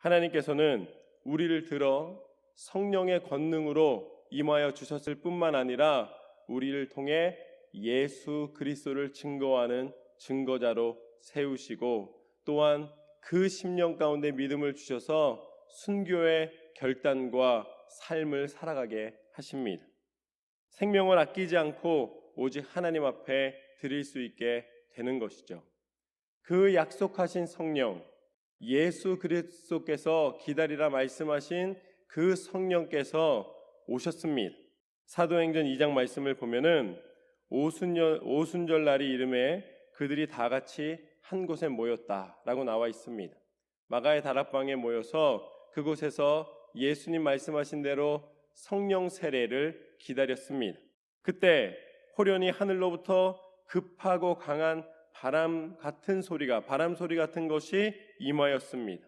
하나님께서는 우리를 들어 성령의 권능으로 임하여 주셨을 뿐만 아니라 우리를 통해 예수 그리스도를 증거하는 증거자로 세우시고, 또한 그 심령 가운데 믿음을 주셔서 순교의 결단과 삶을 살아가게 하십니다. 생명을 아끼지 않고 오직 하나님 앞에 드릴 수 있게 되는 것이죠. 그 약속하신 성령, 예수 그리스도께서 기다리라 말씀하신 그 성령께서 오셨습니다. 사도행전 2장 말씀을 보면은 오순절 날이 이름에 그들이 다 같이 한 곳에 모였다라고 나와 있습니다. 마가의 다락방에 모여서 그곳에서 예수님 말씀하신 대로 성령 세례를 기다렸습니다. 그때 호련히 하늘로부터 급하고 강한 바람 소리 같은 것이 임하였습니다.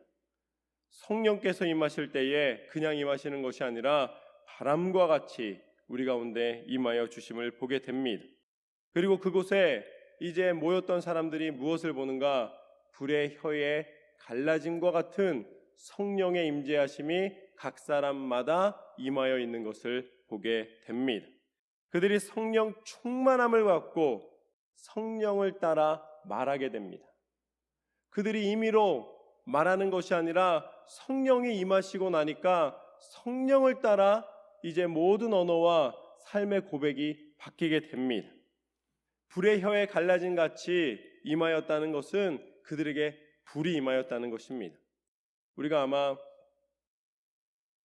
성령께서 임하실 때에 그냥 임하시는 것이 아니라 바람과 같이 우리 가운데 임하여 주심을 보게 됩니다. 그리고 그곳에 이제 모였던 사람들이 무엇을 보는가? 불의 혀에 갈라짐과 같은 성령의 임재하심이 각 사람마다 임하여 있는 것을 보게 됩니다. 그들이 성령 충만함을 갖고 성령을 따라 말하게 됩니다. 그들이 임의로 말하는 것이 아니라 성령이 임하시고 나니까 성령을 따라 이제 모든 언어와 삶의 고백이 바뀌게 됩니다. 불의 혀에 갈라진 같이 임하였다는 것은 그들에게 불이 임하였다는 것입니다. 우리가 아마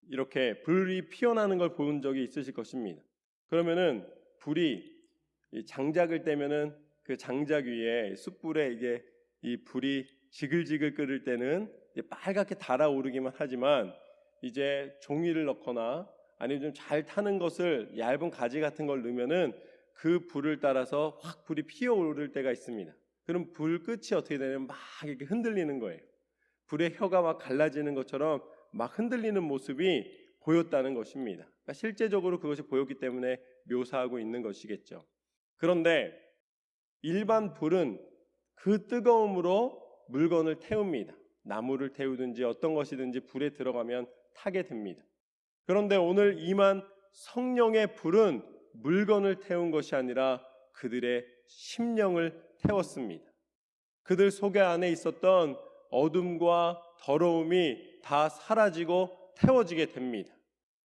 이렇게 불이 피어나는 걸 본 적이 있으실 것입니다. 그러면은 불이 장작을 떼면은 그 장작 위에 숯불에 이게 이 불이 지글지글 끓을 때는 이제 빨갛게 달아오르기만 하지만, 이제 종이를 넣거나 아니면 좀 잘 타는 것을, 얇은 가지 같은 걸 넣으면은 그 불을 따라서 확 불이 피어오를 때가 있습니다. 그럼 불 끝이 어떻게 되냐면 막 이렇게 흔들리는 거예요. 불의 혀가 막 갈라지는 것처럼 막 흔들리는 모습이 보였다는 것입니다. 그러니까 실제적으로 그것이 보였기 때문에 묘사하고 있는 것이겠죠. 그런데 일반 불은 그 뜨거움으로 물건을 태웁니다. 나무를 태우든지 어떤 것이든지 불에 들어가면 타게 됩니다. 그런데 오늘 임한 성령의 불은 물건을 태운 것이 아니라 그들의 심령을 태웠습니다. 그들 속에 안에 있었던 어둠과 더러움이 다 사라지고 태워지게 됩니다.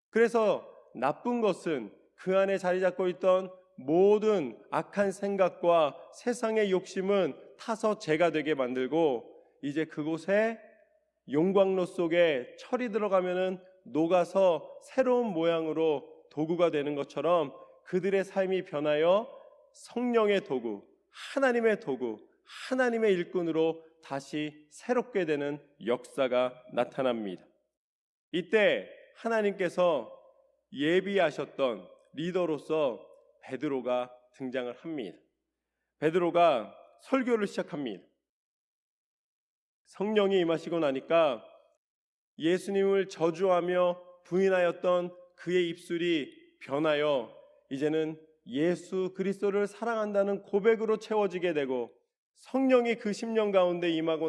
그래서 나쁜 것은, 그 안에 자리 잡고 있던 모든 악한 생각과 세상의 욕심은 타서 죄가 되게 만들고, 이제 그곳에 용광로 속에 철이 들어가면은 녹아서 새로운 모양으로 도구가 되는 것처럼 그들의 삶이 변하여 성령의 도구, 하나님의 도구, 하나님의 일꾼으로 다시 새롭게 되는 역사가 나타납니다. 이때 하나님께서 예비하셨던 리더로서 베드로가 등장을 합니다. 베드로가 설교를 시작합니다. 성령이 임하시고 나니까 예수님을 저주하며 부인하였던 그의 입술이 변하여 이제는 예수 그리스도를 사랑한다는 고백으로 채워지게 되고, 성령이 그 심령 가운데 임하고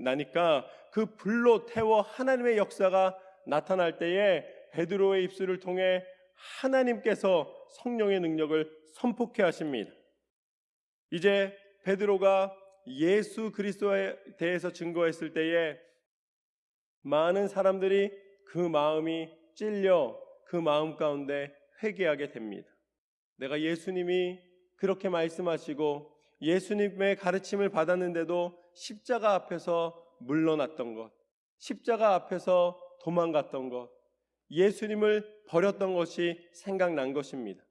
나니까 그 불로 태워 하나님의 역사가 나타날 때에 베드로의 입술을 통해 하나님께서 성령의 능력을 선포케 하십니다. 이제 베드로가 예수 그리스도에 대해서 증거했을 때에 많은 사람들이 그 마음이 찔려 그 마음 가운데 회개하게 됩니다. 내가 예수님이 그렇게 말씀하시고 예수님의 가르침을 받았는데도 십자가 앞에서 물러났던 것, 십자가 앞에서 도망갔던 것, 예수님을 버렸던 것이 생각난 것입니다.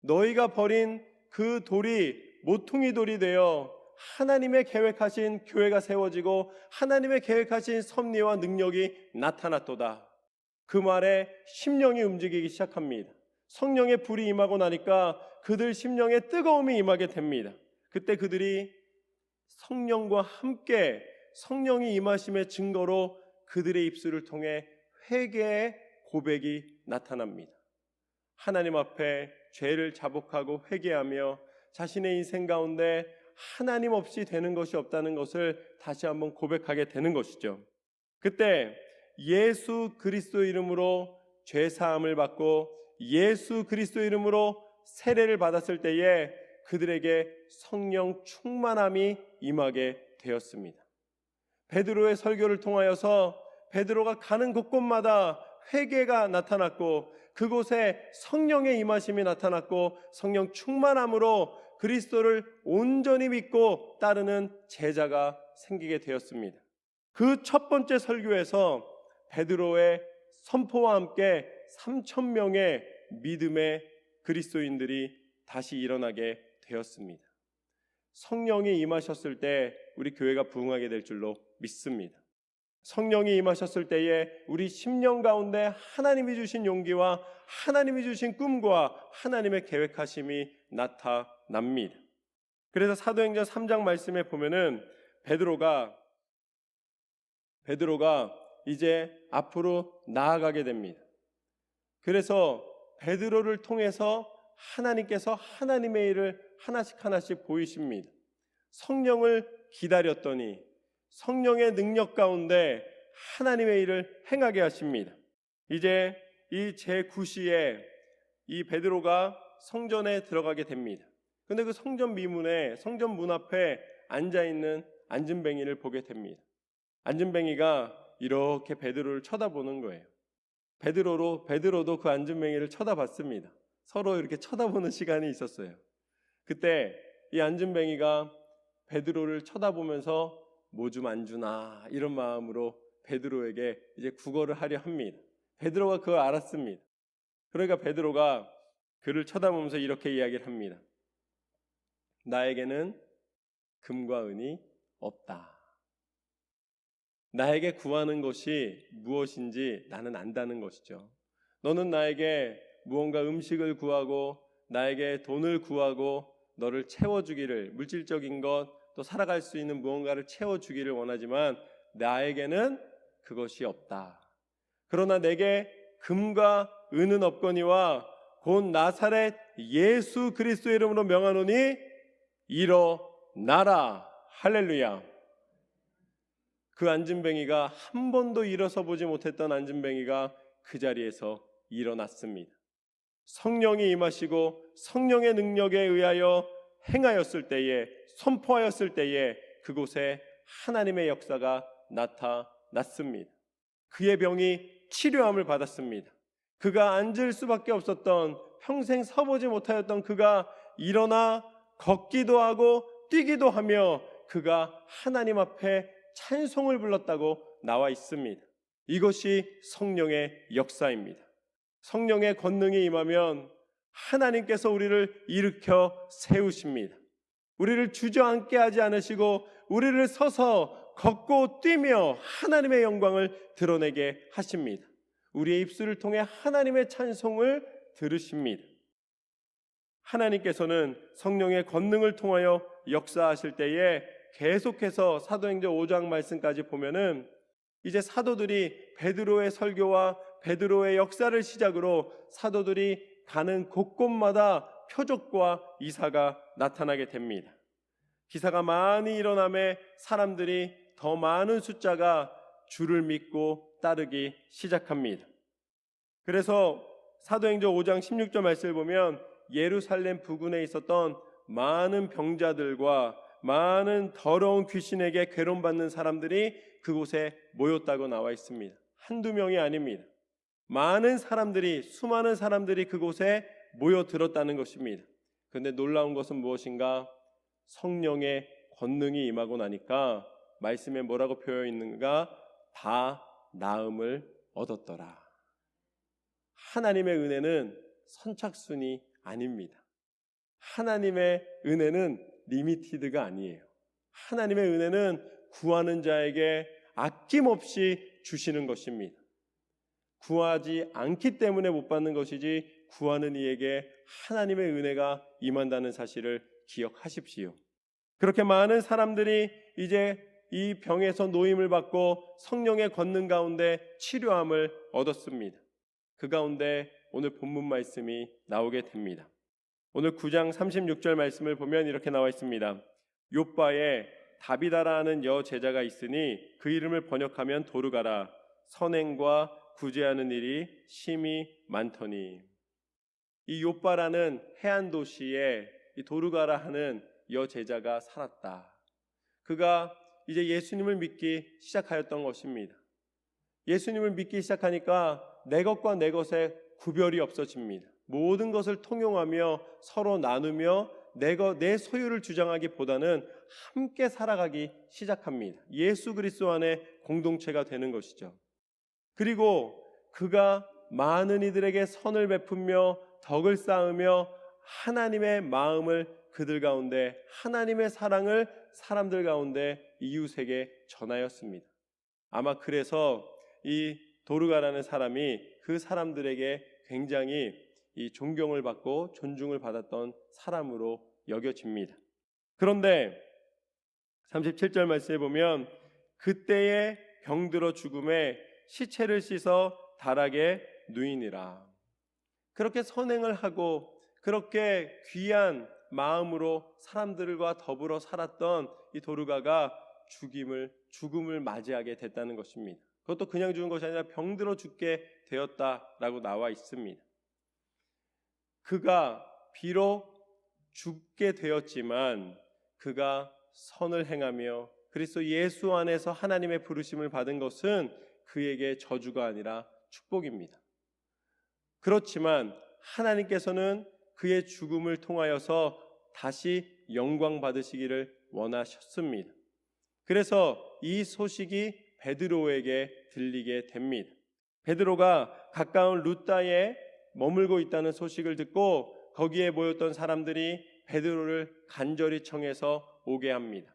너희가 버린 그 돌이 모퉁이 돌이 되어 하나님의 계획하신 교회가 세워지고 하나님의 계획하신 섭리와 능력이 나타났도다. 그 말에 심령이 움직이기 시작합니다. 성령의 불이 임하고 나니까 그들 심령에 뜨거움이 임하게 됩니다. 그때 그들이 성령과 함께 성령이 임하심의 증거로 그들의 입술을 통해 회개의 고백이 나타납니다. 하나님 앞에 죄를 자복하고 회개하며 자신의 인생 가운데 하나님 없이 되는 것이 없다는 것을 다시 한번 고백하게 되는 것이죠. 그때 예수 그리스도 이름으로 죄 사함을 받고 예수 그리스도 이름으로 세례를 받았을 때에 그들에게 성령 충만함이 임하게 되었습니다. 베드로의 설교를 통하여서 베드로가 가는 곳곳마다 회개가 나타났고 그곳에 성령의 임하심이 나타났고 성령 충만함으로 그리스도를 온전히 믿고 따르는 제자가 생기게 되었습니다. 그 첫 번째 설교에서 베드로의 선포와 함께 3,000명의 믿음의 그리스도인들이 다시 일어나게 되었습니다. 성령이 임하셨을 때 우리 교회가 부흥하게 될 줄로 믿습니다. 성령이 임하셨을 때에 우리 심령 가운데 하나님이 주신 용기와 하나님이 주신 꿈과 하나님의 계획하심이 나타납니다. 그래서 사도행전 3장 말씀에 보면은 베드로가 이제 앞으로 나아가게 됩니다. 그래서 베드로를 통해서 하나님께서 하나님의 일을 하나씩 보이십니다. 성령을 기다렸더니 성령의 능력 가운데 하나님의 일을 행하게 하십니다. 이제 이 제9시에 이 베드로가 성전에 들어가게 됩니다. 근데 그 성전 미문에 성전 문 앞에 앉아있는 안진뱅이를 보게 됩니다. 안진뱅이가 이렇게 베드로를 쳐다보는 거예요. 베드로도 그 안진뱅이를 쳐다봤습니다. 서로 이렇게 쳐다보는 시간이 있었어요. 그때 이 안진뱅이가 베드로를 쳐다보면서 뭐 좀 안 주나 이런 마음으로 베드로에게 이제 구걸을 하려 합니다. 베드로가 그걸 알았습니다. 그러니까 베드로가 그를 쳐다보면서 이렇게 이야기를 합니다. 나에게는 금과 은이 없다. 나에게 구하는 것이 무엇인지 나는 안다는 것이죠. 너는 나에게 무언가 음식을 구하고 나에게 돈을 구하고 너를 채워주기를, 물질적인 것 또 살아갈 수 있는 무언가를 채워주기를 원하지만 나에게는 그것이 없다. 그러나 내게 금과 은은 없거니와 곧 나사렛 예수 그리스도의 이름으로 명하노니 일어나라. 할렐루야. 그 안진뱅이가 한 번도 일어서 보지 못했던 안진뱅이가 그 자리에서 일어났습니다. 성령이 임하시고 성령의 능력에 의하여 행하였을 때에, 선포하였을 때에 그곳에 하나님의 역사가 나타났습니다. 그의 병이 치료함을 받았습니다. 그가 앉을 수밖에 없었던, 평생 서보지 못하였던 그가 일어나 걷기도 하고 뛰기도 하며 그가 하나님 앞에 찬송을 불렀다고 나와 있습니다. 이것이 성령의 역사입니다. 성령의 권능이 임하면 하나님께서 우리를 일으켜 세우십니다. 우리를 주저앉게 하지 않으시고 우리를 서서 걷고 뛰며 하나님의 영광을 드러내게 하십니다. 우리의 입술을 통해 하나님의 찬송을 들으십니다. 하나님께서는 성령의 권능을 통하여 역사하실 때에 계속해서 사도행전 5장 말씀까지 보면은 이제 사도들이 베드로의 설교와 베드로의 역사를 시작으로 사도들이 가는 곳곳마다 표적과 이사가 나타나게 됩니다. 기사가 많이 일어나며 사람들이 더 많은 숫자가 주를 믿고 따르기 시작합니다. 그래서 사도행전 5장 16절 말씀을 보면 예루살렘 부근에 있었던 많은 병자들과 많은 더러운 귀신에게 괴로움받는 사람들이 그곳에 모였다고 나와 있습니다. 한두 명이 아닙니다. 많은 사람들이, 수많은 사람들이 그곳에 모여들었다는 것입니다. 그런데 놀라운 것은 무엇인가? 성령의 권능이 임하고 나니까 말씀에 뭐라고 표현되어 있는가? 다 나음을 얻었더라. 하나님의 은혜는 선착순이 아닙니다. 하나님의 은혜는 리미티드가 아니에요. 하나님의 은혜는 구하는 자에게 아낌없이 주시는 것입니다. 구하지 않기 때문에 못 받는 것이지 구하는 이에게 하나님의 은혜가 임한다는 사실을 기억하십시오. 그렇게 많은 사람들이 이제 이 병에서 노임을 받고 성령의 권능 가운데 치료함을 얻었습니다. 그 가운데 오늘 본문 말씀이 나오게 됩니다. 오늘 9장 36절 말씀을 보면 이렇게 나와 있습니다. 욥바에 다비다라는 여제자가 있으니 그 이름을 번역하면 도르가라. 선행과 구제하는 일이 심히 많더니. 이 욥바라는 해안 도시에 이 도르가라 하는 여제자가 살았다. 그가 이제 예수님을 믿기 시작하였던 것입니다. 예수님을 믿기 시작하니까 내 것과 내 것에 구별이 없어집니다. 모든 것을 통용하며 서로 나누며 내 소유를 주장하기보다는 함께 살아가기 시작합니다. 예수 그리스도 안에 공동체가 되는 것이죠. 그리고 그가 많은 이들에게 선을 베풀며 덕을 쌓으며 하나님의 마음을 그들 가운데, 하나님의 사랑을 사람들 가운데 이웃에게 전하였습니다. 아마 그래서 이 도르가라는 사람이 그 사람들에게 굉장히 이 존경을 받고 존중을 받았던 사람으로 여겨집니다. 그런데 37절 말씀에 보면 그때에 병들어 죽음에 시체를 씻어 다락에 누이니라. 그렇게 선행을 하고 그렇게 귀한 마음으로 사람들과 더불어 살았던 이 도르가가 죽음을 맞이하게 됐다는 것입니다. 그것도 그냥 죽은 것이 아니라 병들어 죽게 되었다라고 나와 있습니다. 그가 비록 죽게 되었지만 그가 선을 행하며 그리스도 예수 안에서 하나님의 부르심을 받은 것은 그에게 저주가 아니라 축복입니다. 그렇지만 하나님께서는 그의 죽음을 통하여서 다시 영광 받으시기를 원하셨습니다. 그래서 이 소식이 베드로에게 들리게 됩니다. 베드로가 가까운 루다에 머물고 있다는 소식을 듣고 거기에 모였던 사람들이 베드로를 간절히 청해서 오게 합니다.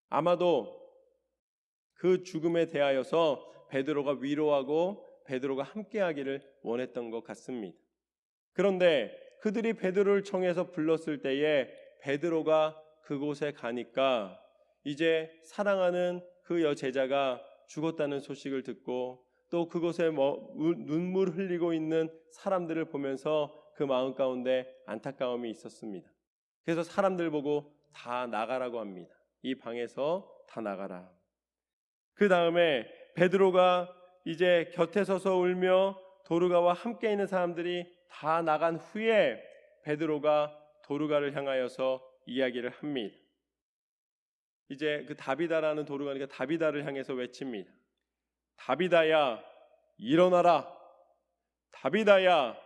아마도 그 죽음에 대하여서 베드로가 위로하고 베드로가 함께하기를 원했던 것 같습니다. 그런데 그들이 베드로를 청해서 불렀을 때에 베드로가 그곳에 가니까 이제 사랑하는 그 여제자가 죽었다는 소식을 듣고 또 그곳에 눈물 흘리고 있는 사람들을 보면서 그 마음 가운데 안타까움이 있었습니다. 그래서 사람들 보고 다 나가라고 합니다. 이 방에서 다 나가라. 그 다음에 베드로가 이제 곁에 서서 울며 도르가와 함께 있는 사람들이 다 나간 후에 베드로가 도르가를 향하여서 이야기를 합니다. 이제 그 다비다라는 도르가니까 다비다를 향해서 외칩니다. 다비다야 일어나라. 다비다야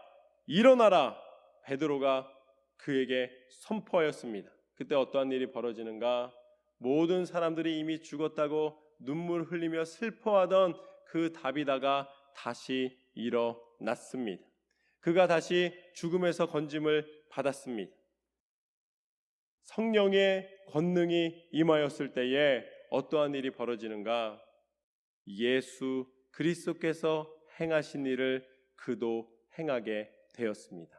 일어나라. 베드로가 그에게 선포하였습니다. 그때 어떠한 일이 벌어지는가? 모든 사람들이 이미 죽었다고 눈물 흘리며 슬퍼하던 그 다비다가 다시 일어났습니다. 그가 다시 죽음에서 건짐을 받았습니다. 성령의 권능이 임하였을 때에 어떠한 일이 벌어지는가? 예수 그리스도께서 행하신 일을 그도 행하게 되었습니다.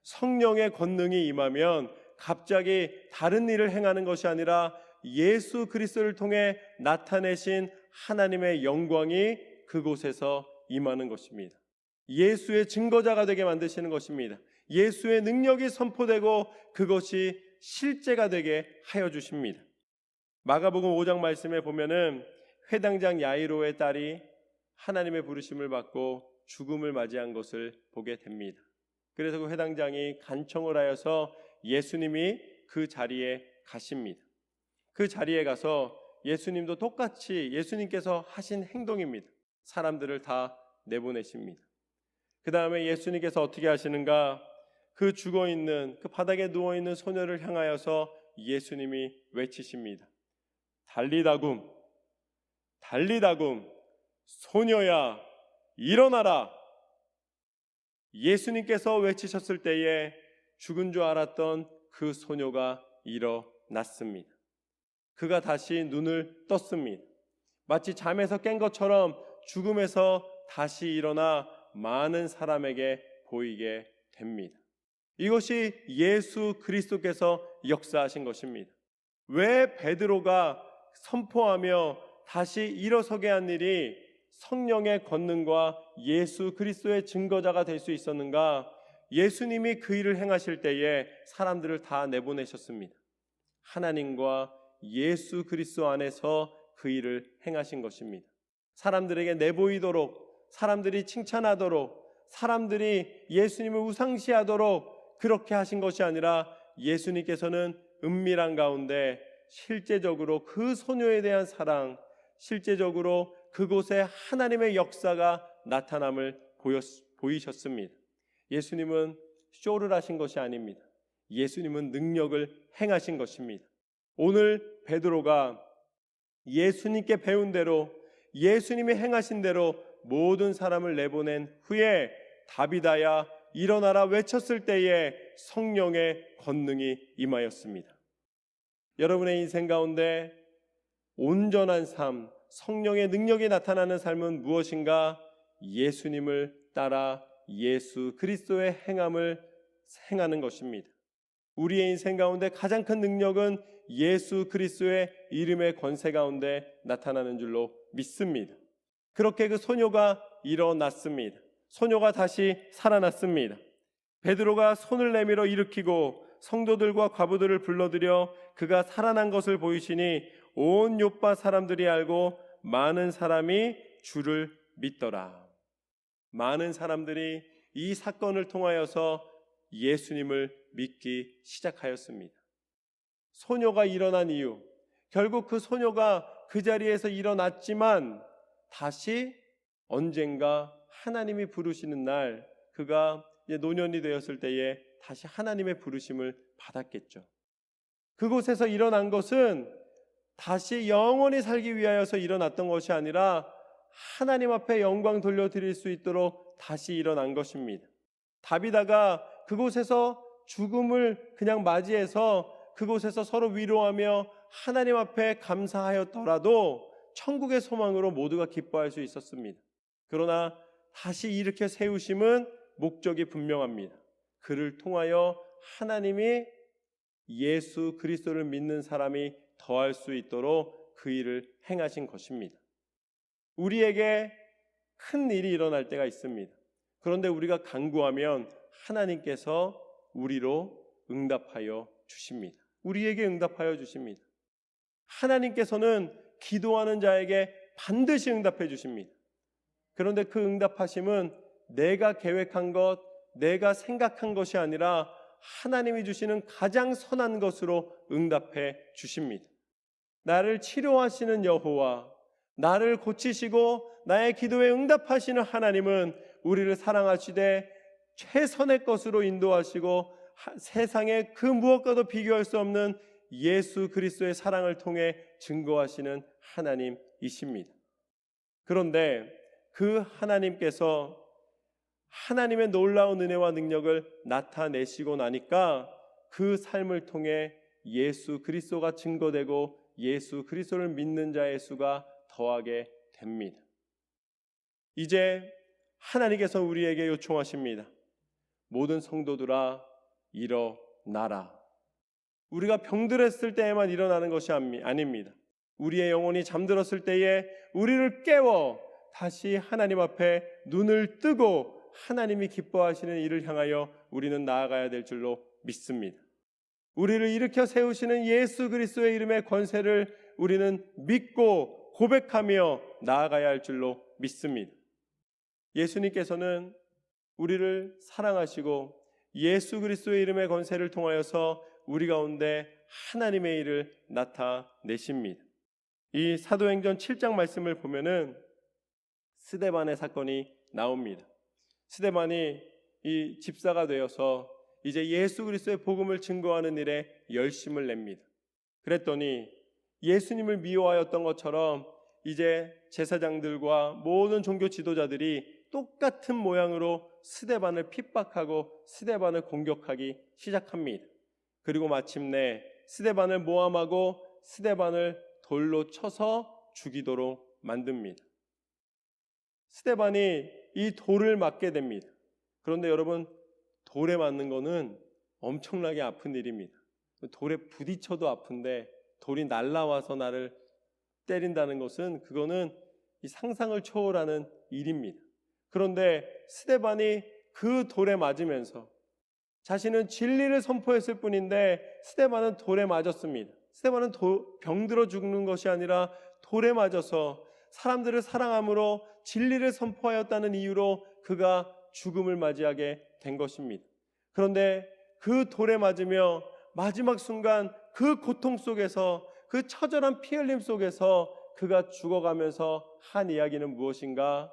성령의 권능이 임하면 갑자기 다른 일을 행하는 것이 아니라 예수 그리스도를 통해 나타내신 하나님의 영광이 그곳에서 임하는 것입니다. 예수의 증거자가 되게 만드시는 것입니다. 예수의 능력이 선포되고 그것이 실제가 되게 하여 주십니다. 마가복음 5장 말씀에 보면은 회당장 야이로의 딸이 하나님의 부르심을 받고 죽음을 맞이한 것을 보게 됩니다. 그래서 그 회당장이 간청을 하여서 예수님이 그 자리에 가십니다. 그 자리에 가서 예수님도 똑같이 예수님께서 하신 행동입니다. 사람들을 다 내보내십니다. 그 다음에 예수님께서 어떻게 하시는가? 그 죽어있는 그 바닥에 누워있는 소녀를 향하여서 예수님이 외치십니다. 달리다굼 달리다굼 소녀야 일어나라. 예수님께서 외치셨을 때에 죽은 줄 알았던 그 소녀가 일어났습니다. 그가 다시 눈을 떴습니다. 마치 잠에서 깬 것처럼 죽음에서 다시 일어나 많은 사람에게 보이게 됩니다. 이것이 예수 그리스도께서 역사하신 것입니다. 왜 베드로가 선포하며 다시 일어서게 한 일이 성령의 권능과 예수 그리스도의 증거자가 될 수 있었는가? 예수님이 그 일을 행하실 때에 사람들을 다 내보내셨습니다. 하나님과 예수 그리스도 안에서 그 일을 행하신 것입니다. 사람들에게 내보이도록, 사람들이 칭찬하도록, 사람들이 예수님을 우상시하도록 그렇게 하신 것이 아니라 예수님께서는 은밀한 가운데 실제적으로 그 소녀에 대한 사랑, 실제적으로 그곳에 하나님의 역사가 나타남을 보이셨습니다. 예수님은 쇼를 하신 것이 아닙니다. 예수님은 능력을 행하신 것입니다. 오늘 베드로가 예수님께 배운 대로, 예수님이 행하신 대로 모든 사람을 내보낸 후에 다비다야 일어나라 외쳤을 때에 성령의 권능이 임하였습니다. 여러분의 인생 가운데 온전한 삶, 성령의 능력이 나타나는 삶은 무엇인가? 예수님을 따라 예수 그리스도의 행함을 행하는 것입니다. 우리의 인생 가운데 가장 큰 능력은 예수 그리스도의 이름의 권세 가운데 나타나는 줄로 믿습니다. 그렇게 그 소녀가 일어났습니다. 소녀가 다시 살아났습니다. 베드로가 손을 내밀어 일으키고 성도들과 과부들을 불러들여 그가 살아난 것을 보이시니 온 요파 사람들이 알고 많은 사람이 주를 믿더라. 많은 사람들이 이 사건을 통하여서 예수님을 믿기 시작하였습니다. 소녀가 일어난 이유, 결국 그 소녀가 그 자리에서 일어났지만 다시 언젠가 하나님이 부르시는 날, 그가 노년이 되었을 때에 다시 하나님의 부르심을 받았겠죠. 그곳에서 일어난 것은 다시 영원히 살기 위하여서 일어났던 것이 아니라 하나님 앞에 영광 돌려드릴 수 있도록 다시 일어난 것입니다. 다비다가 그곳에서 죽음을 그냥 맞이해서 그곳에서 서로 위로하며 하나님 앞에 감사하였더라도 천국의 소망으로 모두가 기뻐할 수 있었습니다. 그러나 다시 일으켜 세우심은 목적이 분명합니다. 그를 통하여 하나님이 예수 그리스도를 믿는 사람이 더할 수 있도록 그 일을 행하신 것입니다. 우리에게 큰 일이 일어날 때가 있습니다. 그런데 우리가 간구하면 하나님께서 우리로 응답하여 주십니다. 우리에게 응답하여 주십니다. 하나님께서는 기도하는 자에게 반드시 응답해 주십니다. 그런데 그 응답하심은 내가 계획한 것, 내가 생각한 것이 아니라 하나님이 주시는 가장 선한 것으로 응답해 주십니다. 나를 치료하시는 여호와, 나를 고치시고 나의 기도에 응답하시는 하나님은 우리를 사랑하시되 최선의 것으로 인도하시고 세상에 그 무엇과도 비교할 수 없는 예수 그리스도의 사랑을 통해 증거하시는 하나님이십니다. 그런데 그 하나님께서 하나님의 놀라운 은혜와 능력을 나타내시고 나니까 그 삶을 통해 예수 그리스도가 증거되고 예수 그리스도를 믿는 자의 수가 더하게 됩니다. 이제 하나님께서 우리에게 요청하십니다. 모든 성도들아 일어나라. 우리가 병들었을 때에만 일어나는 것이 아닙니다. 우리의 영혼이 잠들었을 때에 우리를 깨워 다시 하나님 앞에 눈을 뜨고 하나님이 기뻐하시는 일을 향하여 우리는 나아가야 될 줄로 믿습니다. 우리를 일으켜 세우시는 예수 그리스도의 이름의 권세를 우리는 믿고 고백하며 나아가야 할 줄로 믿습니다. 예수님께서는 우리를 사랑하시고 예수 그리스도의 이름의 권세를 통하여서 우리 가운데 하나님의 일을 나타내십니다. 이 사도행전 7장 말씀을 보면은 스데반의 사건이 나옵니다. 스데반이 이 집사가 되어서 이제 예수 그리스도의 복음을 증거하는 일에 열심을 냅니다. 그랬더니 예수님을 미워하였던 것처럼 이제 제사장들과 모든 종교 지도자들이 똑같은 모양으로 스데반을 핍박하고 스데반을 공격하기 시작합니다. 그리고 마침내 스데반을 모함하고 스데반을 돌로 쳐서 죽이도록 만듭니다. 스데반이 이 돌을 맞게 됩니다. 그런데 여러분, 돌에 맞는 거는 엄청나게 아픈 일입니다. 돌에 부딪혀도 아픈데 돌이 날아와서 나를 때린다는 것은 그거는 이 상상을 초월하는 일입니다. 그런데 스데반이 그 돌에 맞으면서 자신은 진리를 선포했을 뿐인데 스데반은 돌에 맞았습니다. 스데반은 병들어 죽는 것이 아니라 돌에 맞아서 사람들을 사랑함으로 진리를 선포하였다는 이유로 그가 죽음을 맞이하게 된 것입니다. 그런데 그 돌에 맞으며 마지막 순간 그 고통 속에서, 그 처절한 피 흘림 속에서 그가 죽어가면서 한 이야기는 무엇인가?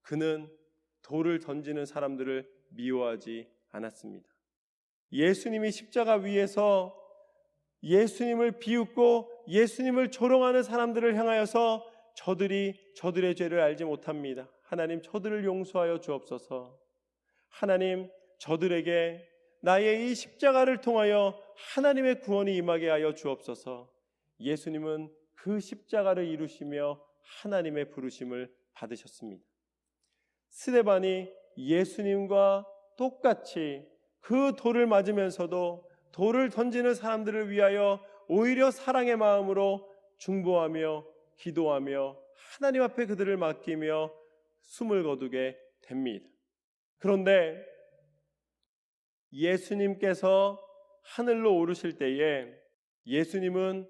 그는 돌을 던지는 사람들을 미워하지 않았습니다. 예수님이 십자가 위에서 예수님을 비웃고 예수님을 조롱하는 사람들을 향하여서 저들이 저들의 죄를 알지 못합니다. 하나님, 저들을 용서하여 주옵소서. 하나님, 저들에게 나의 이 십자가를 통하여 하나님의 구원이 임하게 하여 주옵소서. 예수님은 그 십자가를 이루시며 하나님의 부르심을 받으셨습니다. 스데반이 예수님과 똑같이 그 돌을 맞으면서도 돌을 던지는 사람들을 위하여 오히려 사랑의 마음으로 중보하며 기도하며 하나님 앞에 그들을 맡기며 숨을 거두게 됩니다. 그런데 예수님께서 하늘로 오르실 때에 예수님은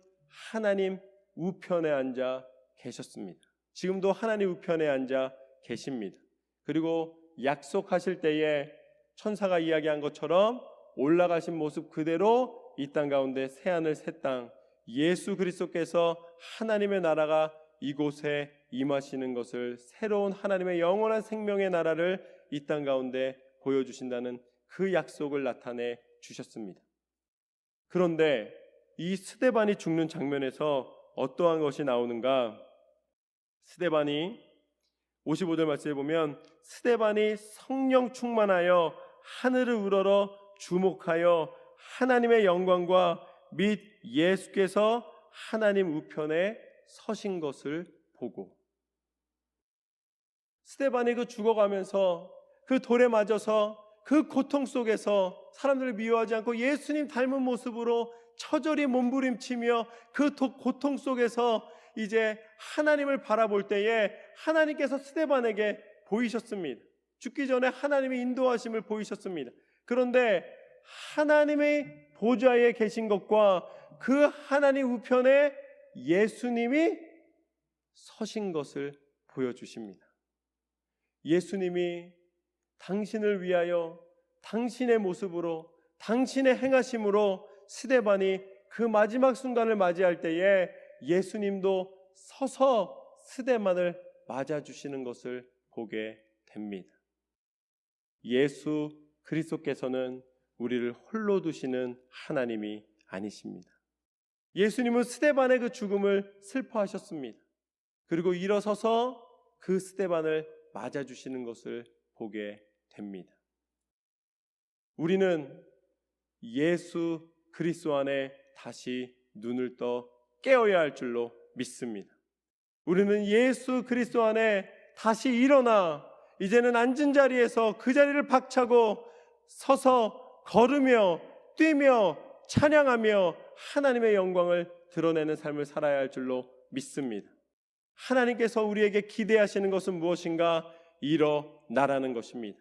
하나님 우편에 앉아 계셨습니다. 지금도 하나님 우편에 앉아 계십니다. 그리고 약속하실 때에 천사가 이야기한 것처럼 올라가신 모습 그대로 이 땅 가운데 새하늘 새 땅, 예수 그리스도께서 하나님의 나라가 이곳에 임하시는 것을, 새로운 하나님의 영원한 생명의 나라를 이 땅 가운데 보여주신다는 그 약속을 나타내 주셨습니다. 그런데 이 스데반이 죽는 장면에서 어떠한 것이 나오는가? 스데반이 55절 말씀에 보면 스데반이 성령 충만하여 하늘을 우러러 주목하여 하나님의 영광과 및 예수께서 하나님 우편에 서신 것을 보고, 스데반이 그 죽어가면서 그 돌에 맞아서 그 고통 속에서 사람들을 미워하지 않고 예수님 닮은 모습으로 처절히 몸부림치며 그 고통 속에서 이제 하나님을 바라볼 때에 하나님께서 스데반에게 보이셨습니다. 죽기 전에 하나님의 인도하심을 보이셨습니다. 그런데 하나님의 보좌에 계신 것과 그 하나님 우편에 예수님이 서신 것을 보여주십니다. 예수님이 당신을 위하여 당신의 모습으로, 당신의 행하심으로 스데반이 그 마지막 순간을 맞이할 때에 예수님도 서서 스데반을 맞아주시는 것을 보게 됩니다. 예수 그리스도께서는 우리를 홀로 두시는 하나님이 아니십니다. 예수님은 스데반의 그 죽음을 슬퍼하셨습니다. 그리고 일어서서 그 스데반을 맞아주시는 것을 보게 됩니다. 우리는 예수 그리스도 안에 다시 눈을 떠 깨어야 할 줄로 믿습니다. 우리는 예수 그리스도 안에 다시 일어나 이제는 앉은 자리에서 그 자리를 박차고 서서 걸으며 뛰며 찬양하며 하나님의 영광을 드러내는 삶을 살아야 할 줄로 믿습니다. 하나님께서 우리에게 기대하시는 것은 무엇인가? 일어나라는 것입니다.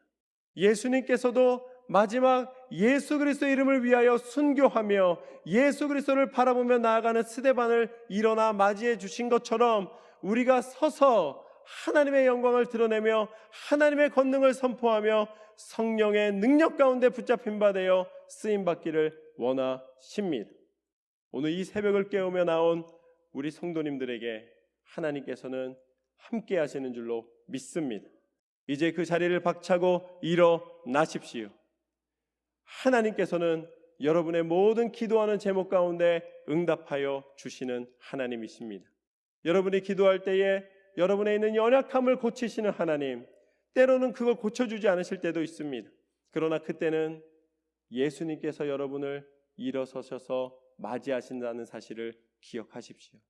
예수님께서도 마지막 예수 그리스도 이름을 위하여 순교하며 예수 그리스도를 바라보며 나아가는 스데반을 일어나 맞이해 주신 것처럼 우리가 서서 하나님의 영광을 드러내며 하나님의 권능을 선포하며 성령의 능력 가운데 붙잡힌 바 되어 쓰임받기를 원하십니다. 오늘 이 새벽을 깨우며 나온 우리 성도님들에게 하나님께서는 함께 하시는 줄로 믿습니다. 이제 그 자리를 박차고 일어나십시오. 하나님께서는 여러분의 모든 기도하는 제목 가운데 응답하여 주시는 하나님이십니다. 여러분이 기도할 때에 여러분에 있는 연약함을 고치시는 하나님, 때로는 그걸 고쳐주지 않으실 때도 있습니다. 그러나 그때는 예수님께서 여러분을 일어서셔서 맞이하신다는 사실을 기억하십시오.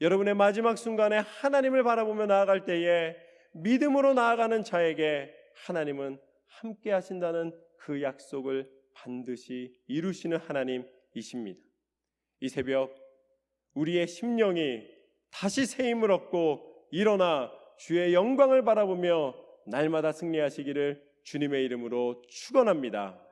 여러분의 마지막 순간에 하나님을 바라보며 나아갈 때에 믿음으로 나아가는 자에게 하나님은 함께 하신다는 그 약속을 반드시 이루시는 하나님이십니다. 이 새벽 우리의 심령이 다시 새 힘을 얻고 일어나 주의 영광을 바라보며 날마다 승리하시기를 주님의 이름으로 축원합니다.